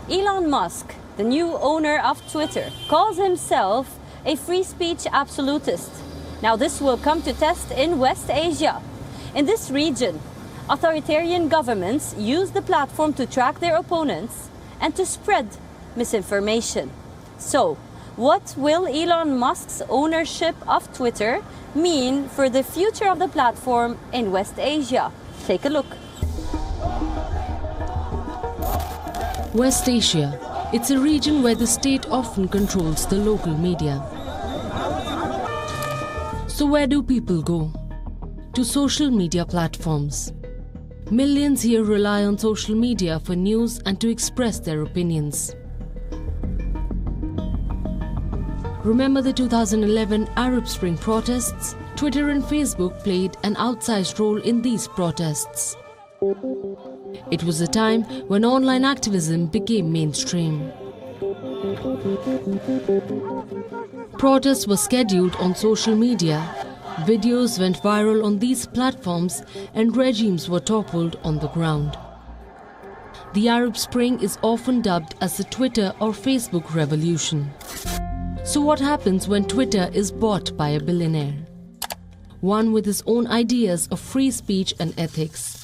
Elon Musk, the new owner of Twitter, calls himself a free speech absolutist. Now this will come to test in West Asia. In this region, authoritarian governments use the platform to track their opponents and to spread misinformation. So, what will Elon Musk's ownership of Twitter mean for the future of the platform in West Asia? Take a look. West Asia. It's a region where the state often controls the local media. So where do people go? To social media platforms. Millions here rely on social media for news and to express their opinions. Remember the 2011 Arab Spring protests? Twitter and Facebook played an outsized role in these protests. It was a time when online activism became mainstream. Protests were scheduled on social media. Videos went viral on these platforms and regimes were toppled on the ground. The Arab Spring is often dubbed as the Twitter or Facebook revolution. So what happens when Twitter is bought by a billionaire? One with his own ideas of free speech and ethics.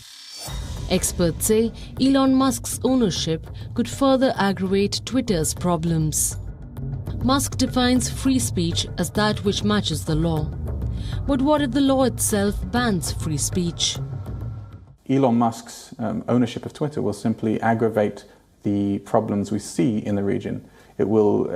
Experts say Elon Musk's ownership could further aggravate Twitter's problems. Musk defines free speech as that which matches the law. But what if the law itself bans free speech? Elon Musk's ownership of Twitter will simply aggravate the problems we see in the region. It will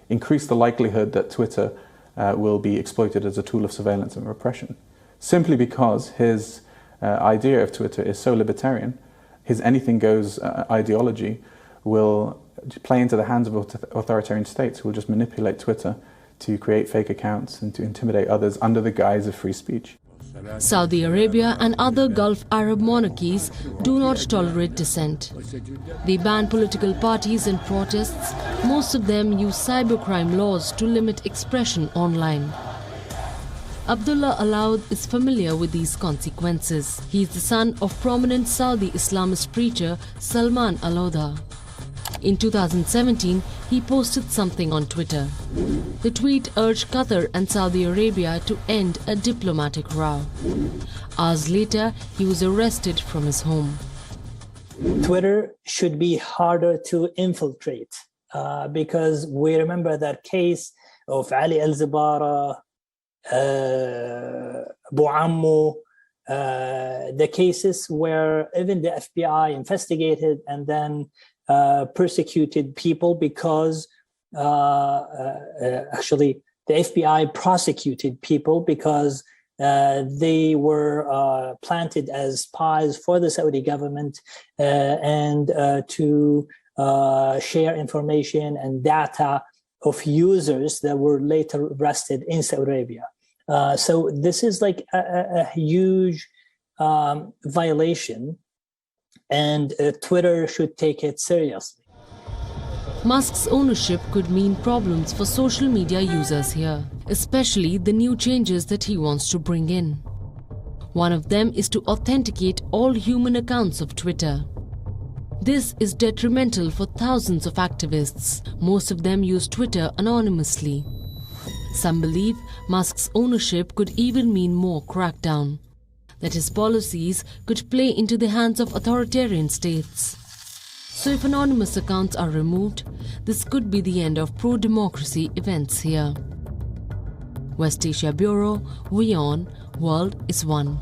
increase the likelihood that Twitter will be exploited as a tool of surveillance and repression. Simply because his idea of Twitter is so libertarian, his anything-goes ideology will play into the hands of authoritarian states who will just manipulate Twitter to create fake accounts and to intimidate others under the guise of free speech. Saudi Arabia and other Gulf Arab monarchies do not tolerate dissent. They ban political parties and protests. Most of them use cybercrime laws to limit expression online. Abdullah Alaud is familiar with these consequences. He is the son of prominent Saudi Islamist preacher Salman Alauda. In 2017, he posted something on Twitter. The tweet urged Qatar and Saudi Arabia to end a diplomatic row. Hours later, he was arrested from his home. Twitter should be harder to infiltrate because we remember that case of Ali Al-Zabara, Abu Ammu, the cases where even the FBI investigated and then persecuted people because actually the FBI prosecuted people because they were planted as spies for the Saudi government and to share information and data of users that were later arrested in Saudi Arabia. So this is like a huge violation, and Twitter should take it seriously. Musk's ownership could mean problems for social media users here, especially the new changes that he wants to bring in. One of them is to authenticate all human accounts of Twitter. This is detrimental for thousands of activists. Most of them use Twitter anonymously. Some believe Musk's ownership could even mean more crackdown, that his policies could play into the hands of authoritarian states. So if anonymous accounts are removed, this could be the end of pro-democracy events here. West Asia Bureau, WION, World is One.